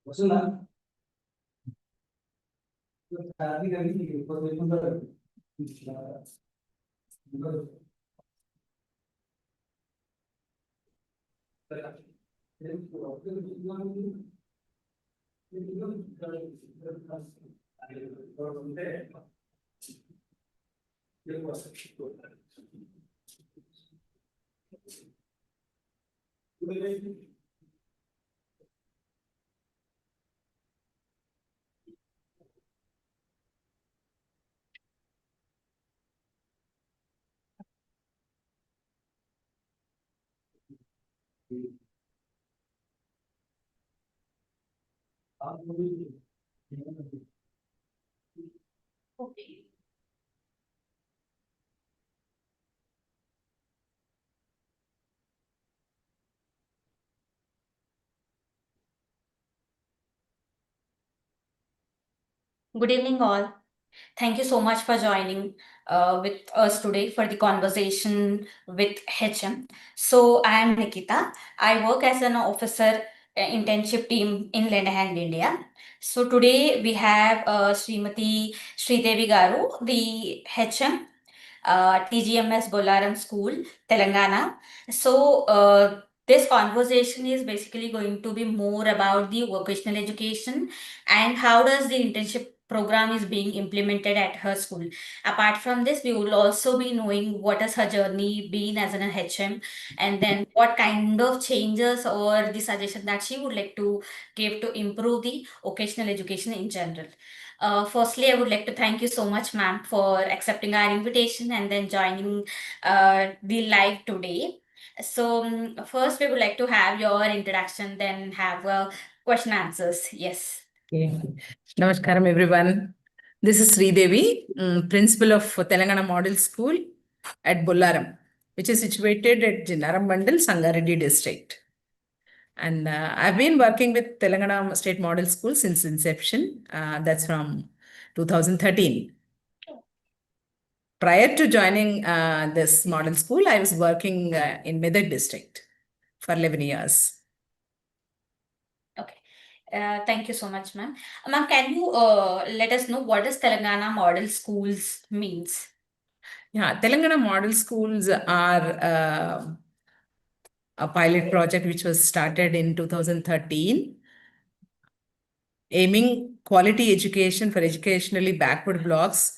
Okay. Good evening, all. Thank you so much for joining with us today for the conversation with HM. So, I am Nikita. I work as an officer internship team in Lenahand, India. So, today we have Srimati Sridevi Garu, the HM TGMS Bolaram School, Telangana. So, this conversation is basically going to be more about the vocational education and how does the internship program is being implemented at her school. Apart from this, we will also be knowing what has her journey been as an HM, and then what kind of changes or the suggestion that she would like to give to improve the vocational education in general. Firstly, I would like to thank you so much, ma'am, for accepting our invitation and then joining the live today. So, first, we would like to have your introduction, then have question answers. Yes. Okay. Namaskaram, everyone. This is Sridevi, principal of Telangana Model School at Bollaram, which is situated at Jinnaram Mandal, Sangareddy district. And I've been working with Telangana State Model School since inception. That's from 2013. Prior to joining this model school, I was working in Medak district for 11 years. Okay. Thank you so much, ma'am. Ma'am, can you let us know what does Telangana Model Schools means? Yeah, Telangana Model Schools are a pilot project which was started in 2013, aiming quality education for educationally backward blocks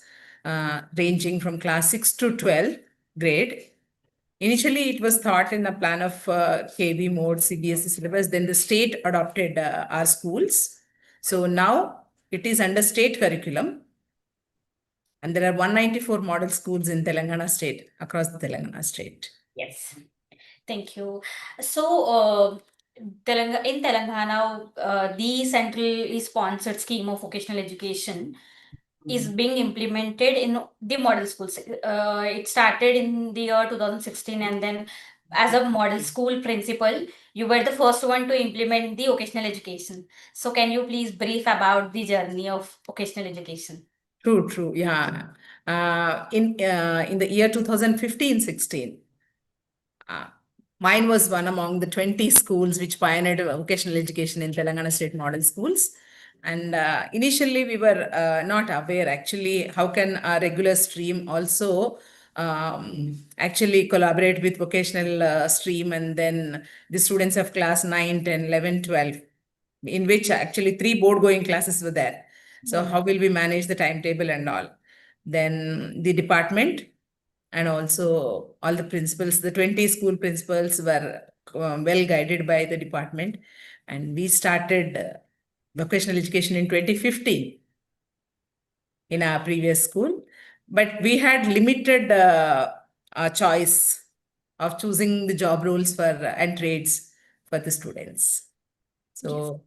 ranging from class 6 to 12 grade. Initially, it was taught in a plan of KB mode, CBSE syllabus. Then the state adopted our schools. So now it is under state curriculum. And there are 194 model schools in Telangana state, across the Telangana state. Yes. Thank you. So, in Telangana, the centrally sponsored scheme of vocational education is being implemented in the model schools. It started in the year 2016, and then as a model school principal, you were the first one to implement the vocational education. So, can you please brief about the journey of vocational education? True, yeah. In the year 2015-16, mine was one among the 20 schools which pioneered vocational education in Telangana State Model Schools. And initially, we were not aware actually how can a regular stream also actually collaborate with vocational stream, and then the students of class 9, 10, 11, 12, in which actually 3 board going classes were there. So how will we manage the timetable and all? Then the department and also all the principals, the 20 school principals were well guided by the department. And we started vocational education in 2015 in our previous school. But we had limited choice of choosing the job roles for and trades for the students. So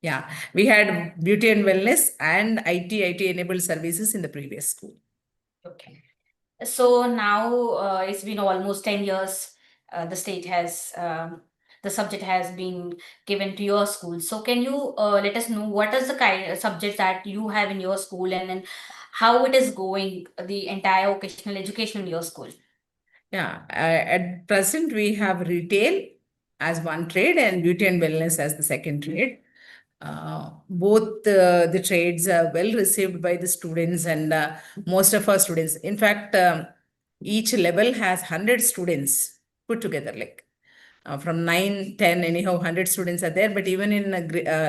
yeah, we had beauty and wellness and IT enabled services in the previous school. Okay. So now it's been almost 10 years. The state has, the subject has been given to your school. So can you let us know what is the kind of subjects that you have in your school, and then how it is going, the entire vocational education in your school? Yeah, at present we have retail as one trade and beauty and wellness as the second trade. Both the trades are well received by the students and most of our students. In fact, each level has 100 students put together, like from 9, 10, anyhow, 100 students are there. But even in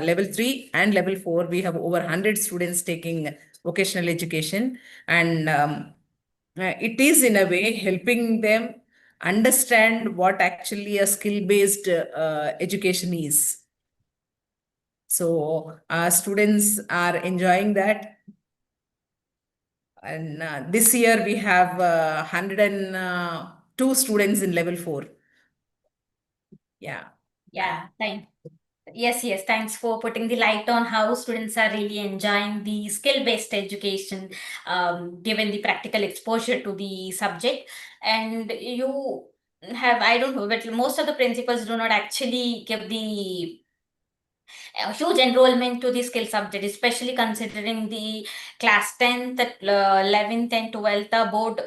level 3 and level 4, we have over 100 students taking vocational education. And it is, in a way, helping them understand what actually a skill-based education is. So our students are enjoying that. And this year we have 102 students in level 4. Yeah. Yeah, thank Yes, yes. Thanks for putting the light on how students are really enjoying the skill-based education, given the practical exposure to the subject. And you have, I don't know, but most of the principals do not actually give the a huge enrollment to the skill subject, especially considering the class 10th, 11th, and 12th are board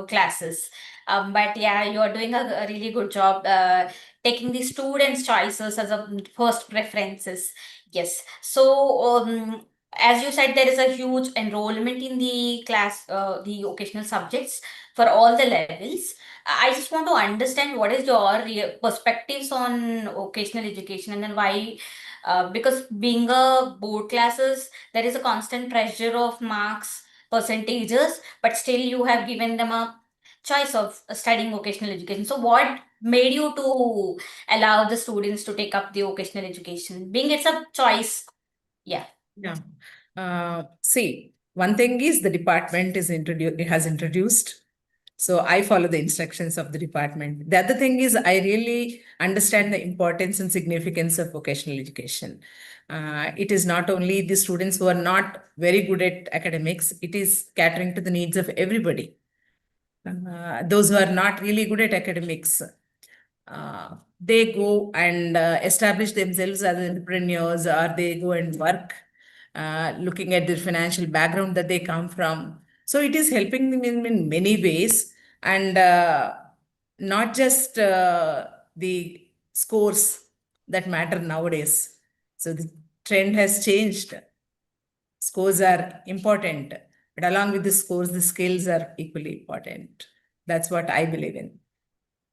classes. But yeah, you are doing a really good job taking the students' choices as a first preferences. Yes. So, as you said, there is a huge enrollment in the class, the occasional subjects for all the levels. I just want to understand what is your perspectives on vocational education, and then why, because being a board classes, there is a constant pressure of marks, percentages, but still you have given them a choice of studying vocational education. So what made you to allow the students to take up the vocational education, being it's a choice? Yeah. Yeah. See, one thing is the department is introduced, it has introduced. So I follow the instructions of the department. The other thing is I really understand the importance and significance of vocational education. It is not only the students who are not very good at academics, it is catering to the needs of everybody. Those who are not really good at academics, they go and establish themselves as entrepreneurs, or they go and work, looking at the financial background that they come from. So it is helping them in many ways, and not just the scores that matter nowadays. So the trend has changed. Scores are important, but along with the scores, the skills are equally important. That's what I believe in.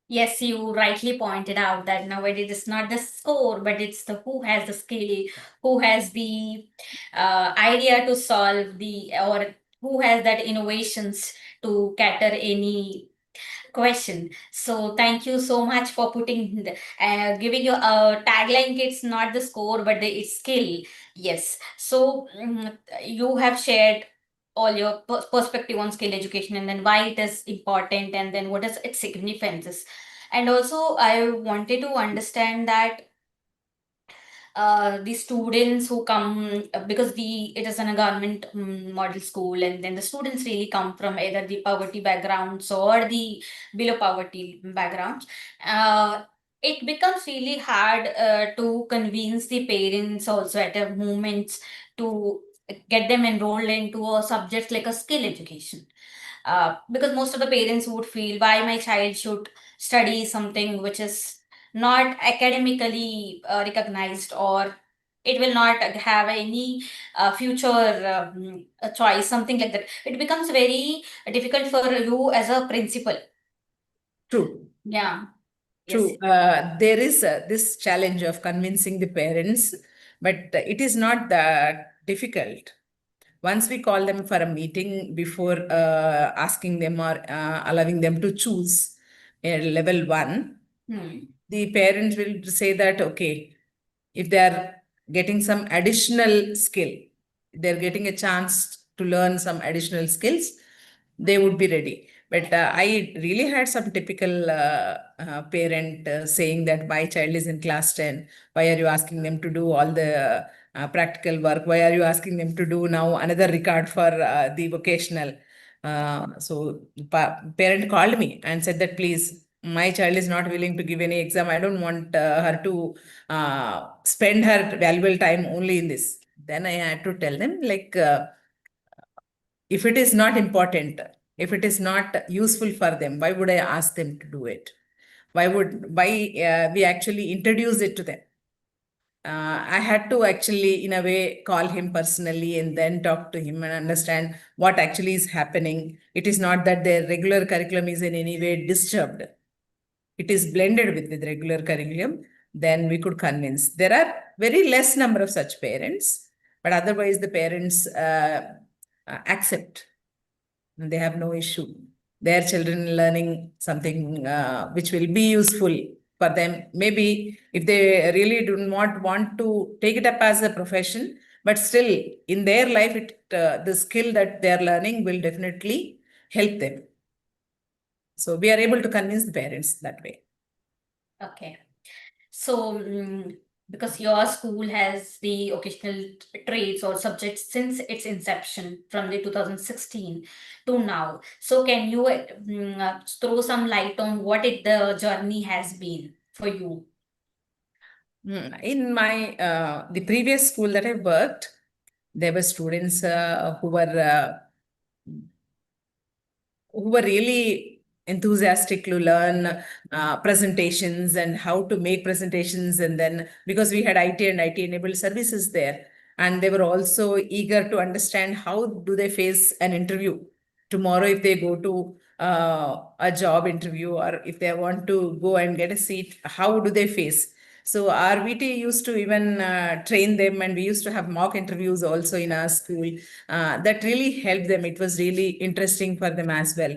Yes, you rightly pointed out that nowadays it's not the score, but it's the who has the skill, who has the idea to solve the, or who has that innovations to cater any question. So thank you so much for putting giving you a tagline. It's not the score, but it's skill. Yes. So you have shared all your perspective on skill education, and then why it is important, and then what is its significance. And also, I wanted to understand that the students who come, because the it is in a government model school, and then the students really come from either the poverty backgrounds or the below poverty backgrounds. It becomes really hard to convince the parents also at a moment to get them enrolled into a subject like a skill education, because most of the parents would feel why my child should study something which is not academically recognized, or it will not have any future choice, something like that. It becomes very difficult for you as a principal. True. Yeah. Yes. True. There is this challenge of convincing the parents, but it is not that difficult. Once we call them for a meeting before asking them or allowing them to choose level 1, Hmm. the parents will say that, okay, if they are getting some additional skill, they're getting a chance to learn some additional skills, they would be ready. But I really had some typical parent saying that my child is in class 10. Why are you asking them to do all the practical work? Why are you asking them to do now another record for the vocational? So parent called me and said that, please, my child is not willing to give any exam. I don't want her to spend her valuable time only in this. Then I had to tell them, like, if it is not important, if it is not useful for them, why would I ask them to do it? Why we actually introduce it to them? I had to actually, in a way, call him personally and then talk to him and understand what actually is happening. It is not that their regular curriculum is in any way disturbed. It is blended with the regular curriculum. Then we could convince. There are very less number of such parents, but otherwise the parents accept. They have no issue. Their children learning something which will be useful for them. Maybe if they really do not want to take it up as a profession, but still in their life, the skill that they are learning will definitely help them. So we are able to convince the parents that way. Okay. So, because your school has the occasional trades or subjects since its inception from the 2016 to now. So, can you throw some light on what the journey has been for you? In my the previous school that I worked, there were students who were really enthusiastic to learn presentations and how to make presentations. And then because we had IT and IT enabled services there, and they were also eager to understand how do they face an interview tomorrow if they go to a job interview, or if they want to go and get a seat, how do they face? So our VT used to even train them, and we used to have mock interviews also in our school. That really helped them. It was really interesting for them as well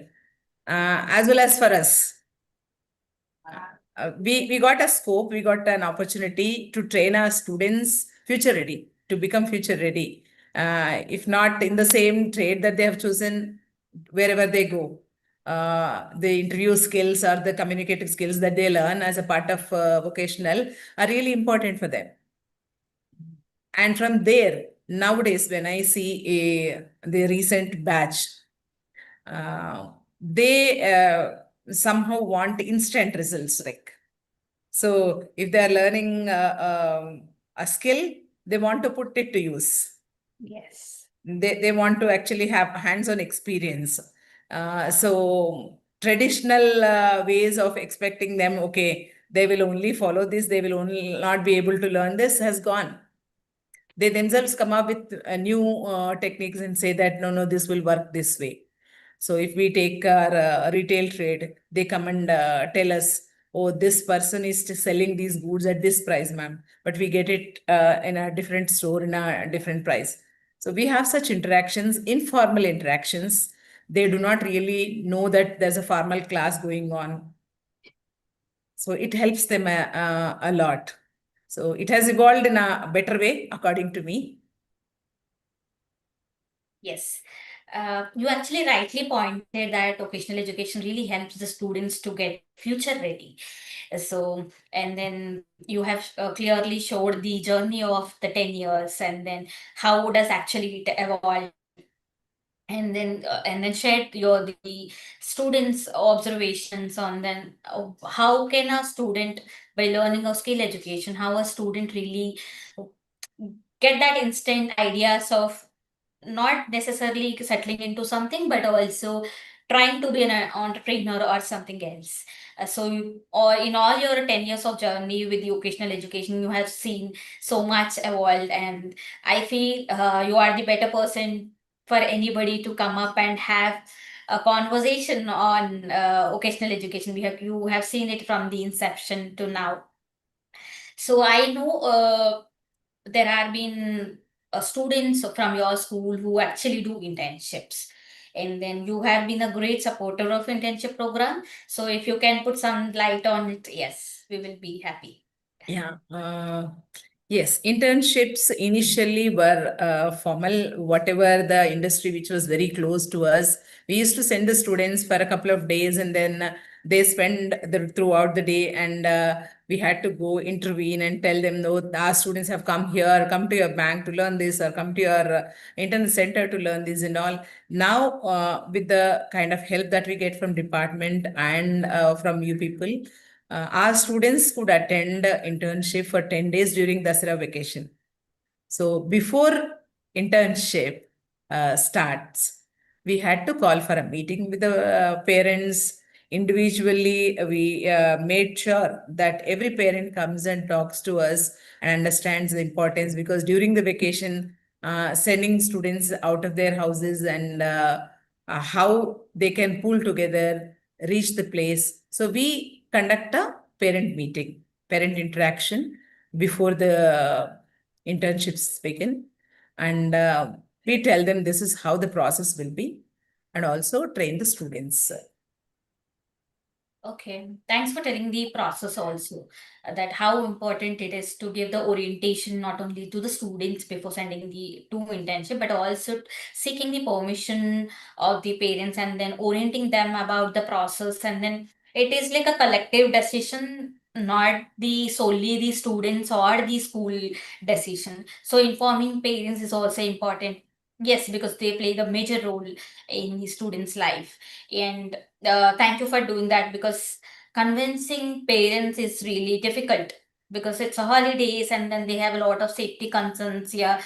as for us. We got a scope, we got an opportunity to train our students future ready, to become future ready. If not in the same trade that they have chosen, wherever they go. The interview skills or the communicative skills that they learn as a part of vocational are really important for them. And from there, nowadays, when I see the recent batch, they somehow want instant results. Like, so if they are learning a skill, they want to put it to use. Yes. They want to actually have hands-on experience. So traditional ways of expecting them, okay, they will only follow this, they will only not be able to learn this, has gone. They themselves come up with new techniques and say that no, this will work this way. So if we take our retail trade, they come and tell us, oh, this person is selling these goods at this price, ma'am, but we get it in a different store in a different price. So we have such interactions, informal interactions. They do not really know that there's a formal class going on. So it helps them a lot. So it has evolved in a better way, according to me. Yes. You actually rightly pointed that vocational education really helps the students to get future ready. So, and then you have clearly showed the journey of the 10 years, and then how does actually it evolve, and then shared your the students observations on then how can a student, by learning a skill education, how a student really get that instant ideas of not necessarily settling into something, but also trying to be an entrepreneur or something else. Or in all your 10 years of journey with the vocational education, you have seen so much evolved, and I feel you are the better person for anybody to come up and have a conversation on vocational education. You have seen it from the inception to now. So I know there have been students from your school who actually do internships, and then you have been a great supporter of internship program. So if you can put some light on it, yes, we will be happy. Yeah. Yes, internships initially were formal, whatever the industry which was very close to us. We used to send the students for a couple of days, and then they spend throughout the day, and we had to go intervene and tell them, no, our students have come here, come to your bank to learn this, or come to your internet center to learn this and all. Now, with the kind of help that we get from department and from you people, our students could attend internship for 10 days during Dasara vacation. So before internship starts, we had to call for a meeting with the parents, individually, we made sure that every parent comes and talks to us and understands the importance, because during the vacation, sending students out of their houses and how they can pull together, reach the place. So we conduct a parent meeting, parent interaction before the internships begin. And we tell them this is how the process will be, and also train the students. Okay, thanks for telling the process also, that how important it is to give the orientation not only to the students before sending the to internship, but also seeking the permission of the parents and then orienting them about the process, and then it is like a collective decision, not the solely the students or the school decision. So informing parents is also important. Yes, because they play the major role in the student's life. And thank you for doing that, because convincing parents is really difficult, because it's a holidays and then they have a lot of safety concerns. Yeah,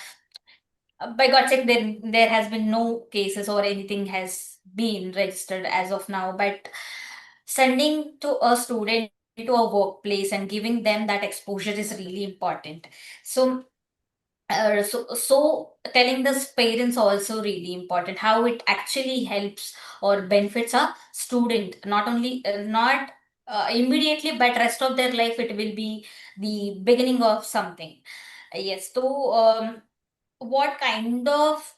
by God's sake, there has been no cases or anything has been registered as of now. But sending to a student to a workplace and giving them that exposure is really important. So so telling the parents also really important, how it actually helps or benefits a student, not only not immediately, but rest of their life it will be the beginning of something. Yes, so what kind of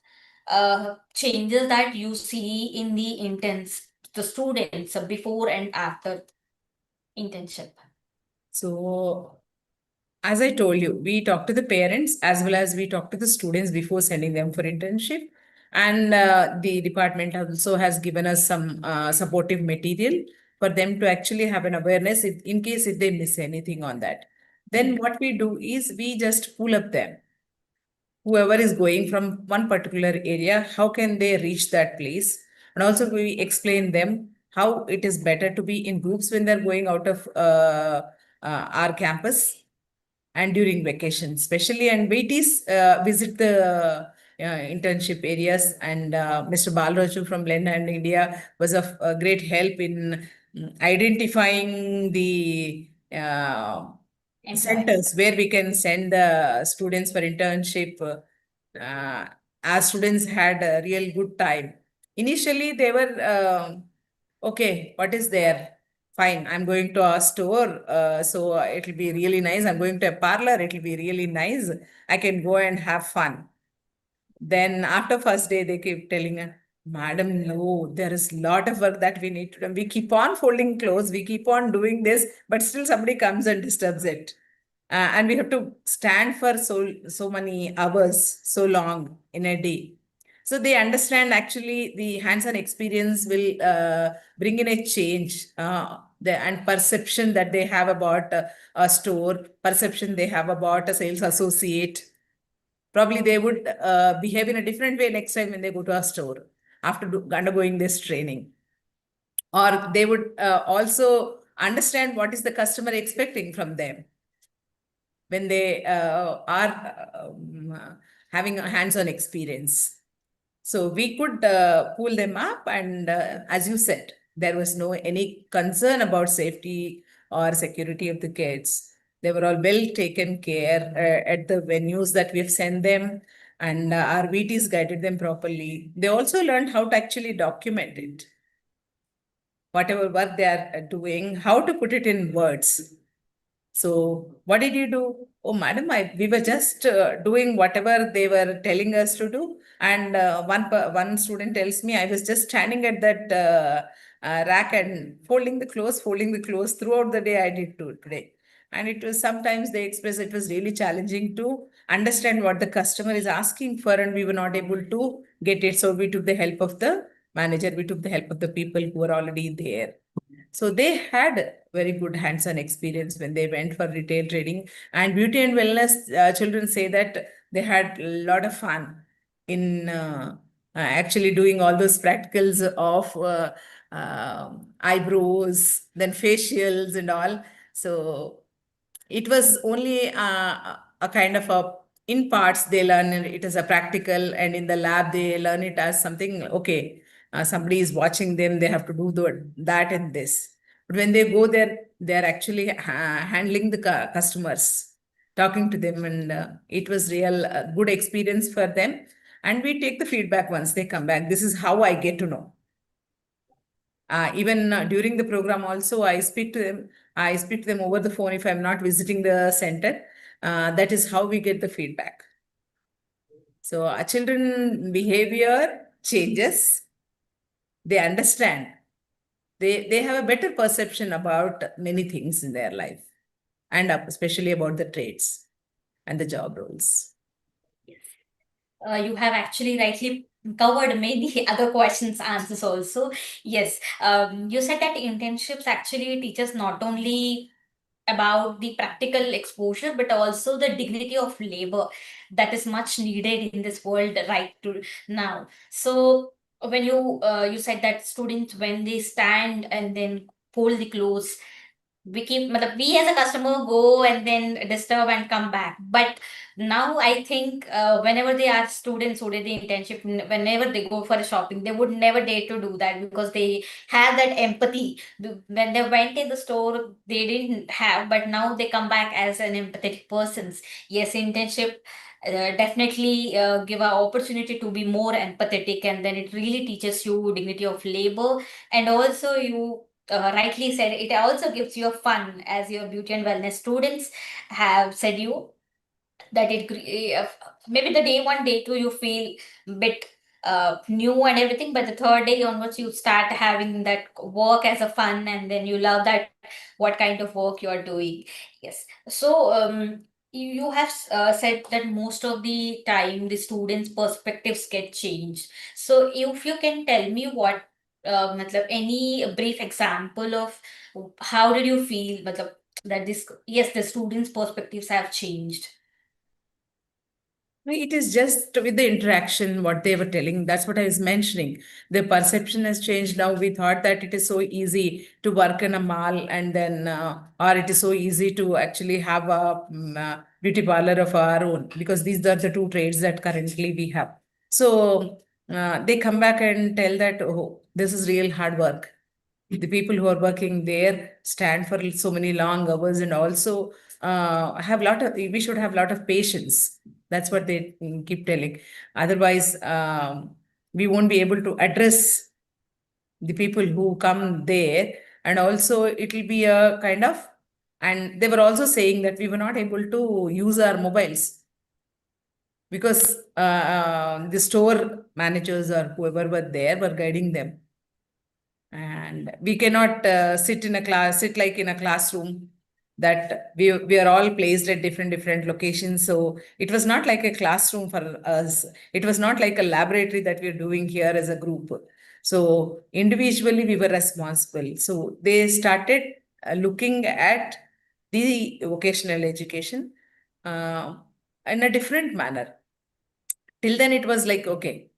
changes that you see in the interns, the students before and after internship? So, as I told you, we talk to the parents as well as we talk to the students before sending them for internship. And the department also has given us some supportive material for them to actually have an awareness in case if they miss anything on that. Then what we do is we just pull up them, whoever is going from one particular area, how can they reach that place? And also we explain them how it is better to be in groups when they're going out of our campus and during vacation, especially. And waities visit the internship areas. And Mr. Balraju from Blend and India was of great help in identifying the Employment. centers where we can send the students for internship. Our students had a real good time. Initially, they were okay. What is there? Fine, I'm going to a store, so it'll be really nice. I'm going to a parlor, it'll be really nice. I can go and have fun. Then after first day, they keep telling her, Madam, no, there is a lot of work that we need to do. We keep on folding clothes, we keep on doing this, but still somebody comes and disturbs it. And we have to stand for so many hours, so long in a day. So they understand actually the hands-on experience will bring in a change, and perception that they have about a store, perception they have about a sales associate. Probably they would behave in a different way next time when they go to a store after undergoing this training. Or they would also understand what is the customer expecting from them when they are having a hands-on experience. So we could pull them up, and as you said, there was no any concern about safety or security of the kids. They were all well taken care at the venues that we've sent them, and our VTs guided them properly. They also learned how to actually document it, whatever work they are doing, how to put it in words. So, what did you do? Oh, madam, we were just doing whatever they were telling us to do. And one student tells me, I was just standing at that rack and folding the clothes throughout the day. I did too today. And it was sometimes they express it was really challenging to understand what the customer is asking for, and we were not able to get it. So we took the help of the manager, we took the help of the people who were already there. So they had very good hands-on experience when they went for retail trading. And beauty and wellness, children say that they had a lot of fun in actually doing all those practicals of eyebrows, then facials and all. So it was only a kind of a in parts they learn it as a practical, and in the lab they learn it as something okay. somebody is watching them, they have to do that and this. But when they go there, they are actually handling the customers, talking to them, and it was real good experience for them. And we take the feedback once they come back. This is how I get to know. Even during the program also, I speak to them. I speak to them over the phone if I'm not visiting the center. That is how we get the feedback. So our children behavior changes. They understand. They have a better perception about many things in their life, and especially about the trades and the job roles. You have actually rightly covered many other questions answers also. Yes, you said that internships actually teaches not only about the practical exposure but also the dignity of labor that is much needed in this world right to now. So when you said that students when they stand and then fold the clothes, we as a customer go and then disturb and come back. But now I think whenever they are students who did the internship, whenever they go for a shopping, they would never dare to do that because they have that empathy. When they went in the store, they didn't have, but now they come back as an empathetic persons. Yes, internship definitely give an opportunity to be more empathetic, and then it really teaches you dignity of labor. And also you rightly said it also gives you a fun, as your beauty and wellness students have said you that maybe the day one, day two, you feel bit new and everything, but the third day onwards, you start having that work as a fun, and then you love that what kind of work you are doing. Yes. So you have said that most of the time the students' perspectives get changed. So if you can tell me what, matlab, any brief example of how did you feel, matlab, that this, yes, the students' perspectives have changed. It is just with the interaction, what they were telling. That's what I was mentioning. The perception has changed now. We thought that it is so easy to work in a mall, and then, or it is so easy to actually have a beauty parlor of our own, because these are the two trades that currently we have. So they come back and tell that, oh, this is real hard work. The people who are working there stand for so many long hours, and also have we should have a lot of patience. That's what they keep telling. Otherwise, we won't be able to address the people who come there. And also it will be a kind of, and they were also saying that we were not able to use our mobiles because the store managers or whoever were there were guiding them, and we cannot sit like in a classroom, that we are all placed at different locations. So it was not like a classroom for us. It was not like a laboratory that we're doing here as a group. So individually we were responsible. So they started looking at the vocational education uh, in a different manner. Till then it was like, okay,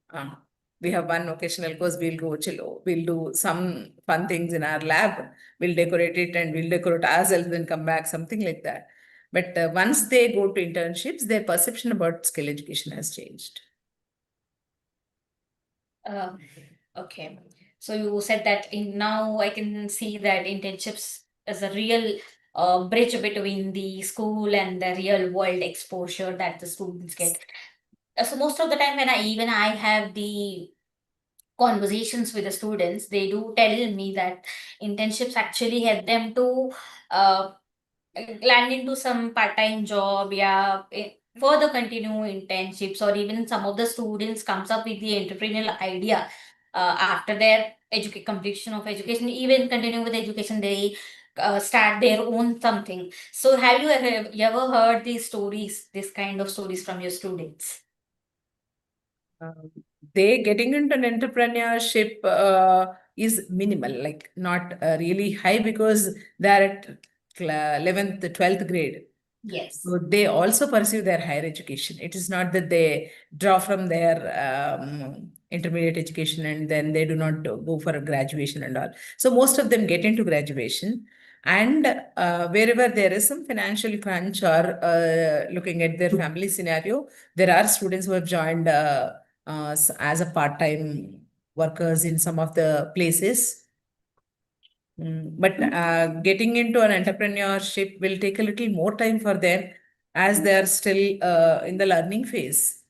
we have one vocational course, we'll go chill, we'll do some fun things in our lab, we'll decorate it and we'll decorate ourselves and come back, something like that. But once they go to internships, their perception about skill education has changed. Uh, okay. So you said that in now I can see that internships is a real bridge between the school and the real world exposure that the students get. So most of the time when I have the conversations with the students, they do tell me that internships actually help them to uh, land into some part-time job, yeah, further continue internships, or even some of the students comes up with the entrepreneurial idea after their completion of education, even continue with education, they start their own something. So have you ever heard these stories, this kind of stories from your students? Um, they getting into an entrepreneurship is minimal, like not really high, because they're at 11th, 12th grade. Yes. So they also pursue their higher education. It is not that they draw from their intermediate education and then they do not go for a graduation and all. So most of them get into graduation. And wherever there is some financial crunch or looking at their family scenario, there are students who have joined as a part-time workers in some of the places. But getting into an entrepreneurship will take a little more time for them as they are still in the learning phase.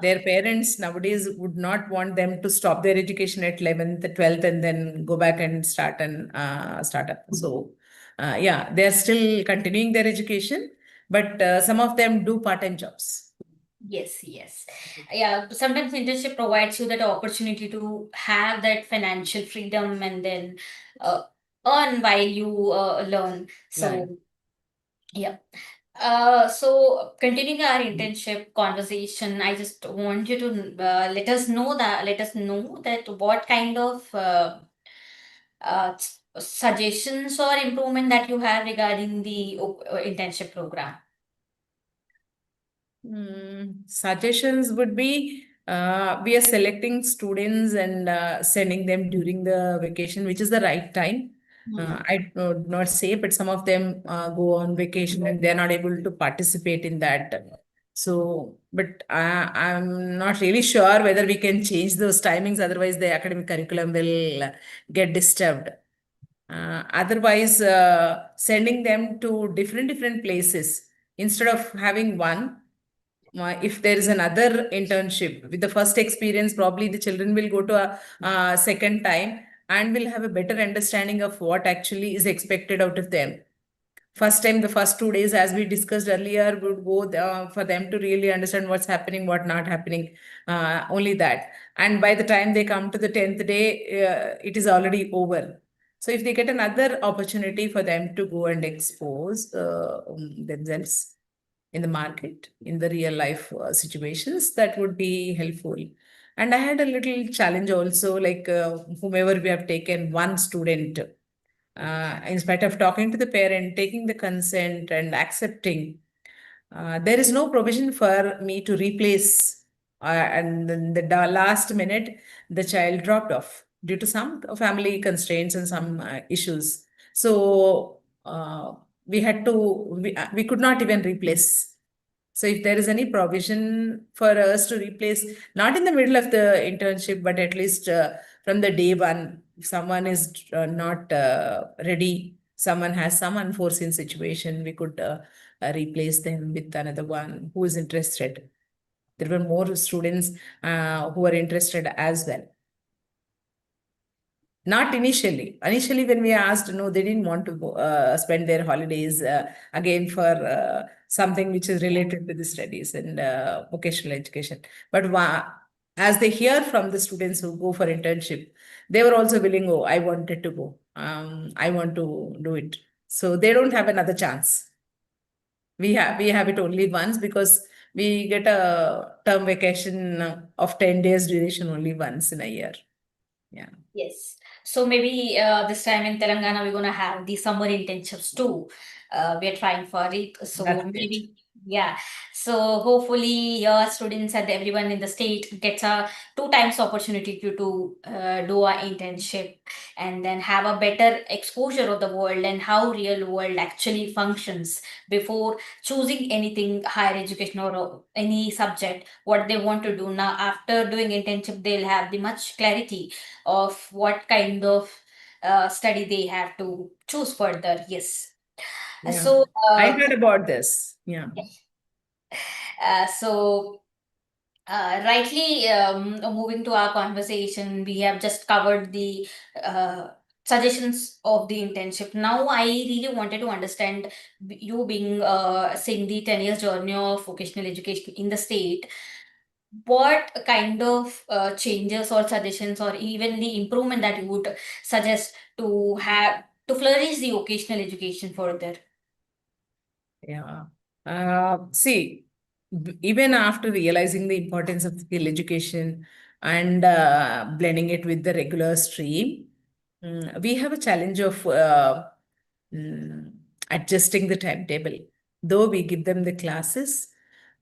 Their parents nowadays would not want them to stop their education at 11th, 12th, and then go back and start an startup. So, yeah, they're still continuing their education, but some of them do part-time jobs. Yes, yes. Yeah, sometimes internship provides you that opportunity to have that financial freedom and then uh, earn while you learn. Right. So, yeah. So continuing our internship conversation, I just want you to let us know that what kind of suggestions or improvement that you have regarding the internship program. Suggestions would be we are selecting students and sending them during the vacation, which is the right time. Hmm. I would not say, but some of them go on vacation and they're not able to participate in that. So, but I'm not really sure whether we can change those timings, otherwise, the academic curriculum will get disturbed. Otherwise, sending them to different places instead of having one, if there is another internship with the first experience, probably the children will go to a second time and will have a better understanding of what actually is expected out of them. First time, the first 2 days, as we discussed earlier, would go for them to really understand what's happening, what not happening, only that. And by the time they come to the 10th day, it is already over. So if they get another opportunity for them to go and expose themselves in the market, in the real life situations, that would be helpful. And I had a little challenge also, like whomever we have taken, one student, in spite of talking to the parent, taking the consent and accepting, there is no provision for me to replace. And then the last minute, the child dropped off due to some family constraints and some issues. So we could not even replace. So if there is any provision for us to replace, not in the middle of the internship, but at least from the day one, if someone is not ready, someone has some unforeseen situation, we could replace them with another one who is interested. There were more students who were interested as well. Not initially. Initially, when we asked, no, they didn't want to go, spend their holidays again for something which is related to the studies and vocational education. But as they hear from the students who go for internship, they were also willing, oh, I wanted to go. I want to do it. So they don't have another chance. We have it only once because we get a term vacation of 10 days duration only once in a year. Yeah. Yes. So maybe this time in Telangana, we're going to have the summer internships too. We're trying for it. So That's it. maybe, yeah. So hopefully your students and everyone in the state gets a two times opportunity to do a internship and then have a better exposure of the world and how real world actually functions before choosing anything higher education or any subject, what they want to do. Now, after doing internship, they'll have the much clarity of what kind of study they have to choose further. Yes. Yeah. So, I heard about this. Yeah. so rightly moving to our conversation, we have just covered the suggestions of the internship. Now, I really wanted to understand you being seeing the 10 years journey of vocational education in the state. What kind of changes or suggestions or even the improvement that you would suggest to have to flourish the vocational education further? Yeah. See, even after realizing the importance of skill education and blending it with the regular stream, we have a challenge of mm, adjusting the timetable. Though we give them the classes,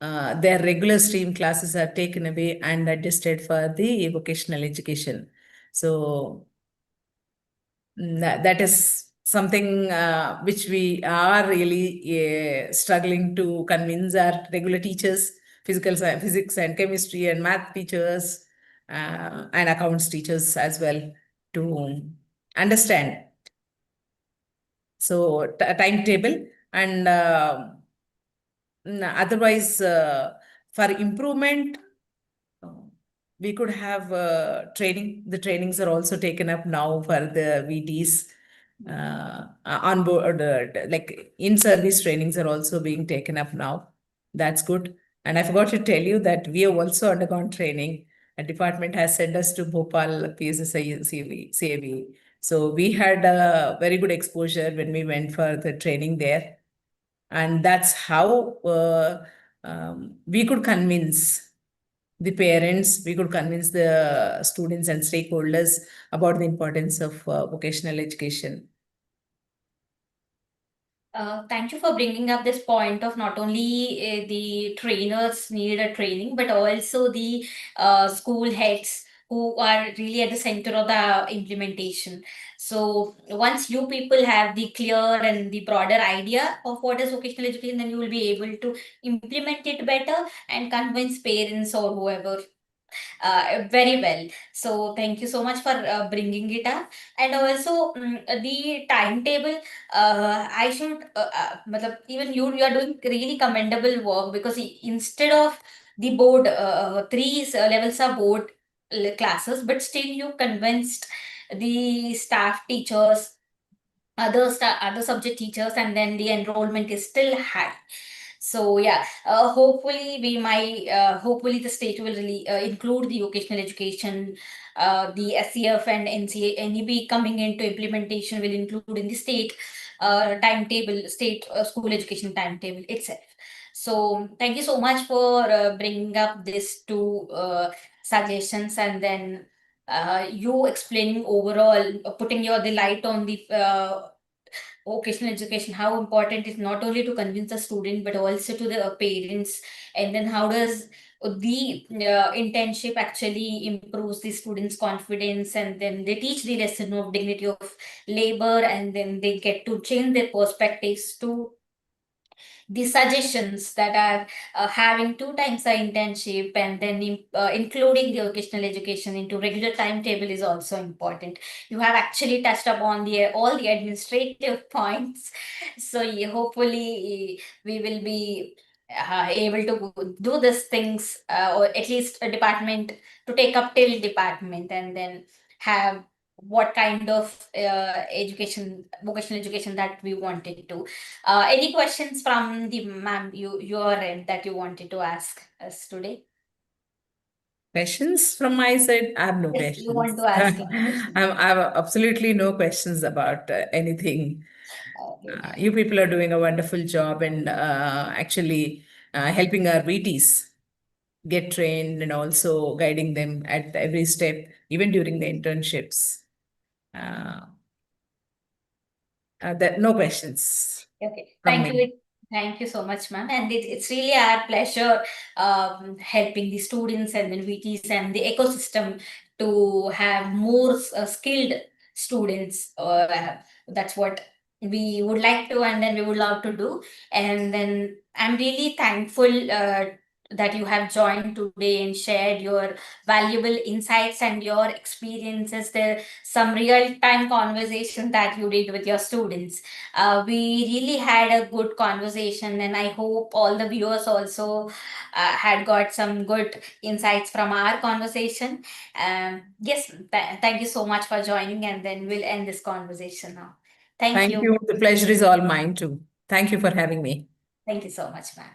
their regular stream classes are taken away and adjusted for the vocational education. So that is something which we are really struggling to convince our regular teachers, physics and chemistry and math teachers. and accounts teachers as well to understand. So timetable and otherwise for improvement, uh, we could have training. The trainings are also taken up now for the VTs. On board, like in-service trainings are also being taken up now. That's good. And I forgot to tell you that we have also undergone training. A department has sent us to Bhopal PSSI CAV. So we had a very good exposure when we went for the training there. And that's how we could convince the parents, we could convince the students and stakeholders about the importance of vocational education. Thank you for bringing up this point of not only the trainers need a training, but also the school heads who are really at the center of the implementation. So once you people have the clear and the broader idea of what is vocational education, then you will be able to implement it better and convince parents or whoever very well. So thank you so much for bringing it up. And also the timetable. I should, even you are doing really commendable work because instead of the board, three levels of board classes, but still you convinced the staff teachers, other subject teachers, and then the enrollment is still high. So yeah, hopefully we might hopefully the state will really include the vocational education. The SCF and NEB coming into implementation will include in the state timetable, state school education timetable itself. So thank you so much for bringing up these two suggestions, and then you explaining overall, putting your the light on the vocational education, how important it is not only to convince the student but also to the parents, and then how does the internship actually improves the students' confidence, and then they teach the lesson of dignity of labor, and then they get to change their perspectives to the suggestions that are having two times the internship, and then including the vocational education into regular timetable is also important. You have actually touched upon the all the administrative points. So yeah, hopefully we will be able to do these things, or at least a department to take up till department, and then have what kind of education, vocational education that we wanted to. Any questions from the ma'am, your end that you wanted to ask us today? Questions from my side? I have no Yes, you want questions. to ask any question? I have absolutely no questions about anything. Okay. You people are doing a wonderful job and actually helping our VTs get trained and also guiding them at every step, even during the internships. Uh, no questions Okay. from me. Thank you so much, ma'am. And it's really our pleasure helping the students and the VTs and the ecosystem to have more skilled students. That's what we would like to, and then we would love to do. And then I'm really thankful that you have joined today and shared your valuable insights and your experiences. There some real time conversation that you did with your students. We really had a good conversation, and I hope all the viewers also had got some good insights from our conversation. Yes, thank you so much for joining, and then we'll end this conversation now. Thank Thank you. you. The pleasure is all mine too. Thank you for having me. Thank you so much, ma'am.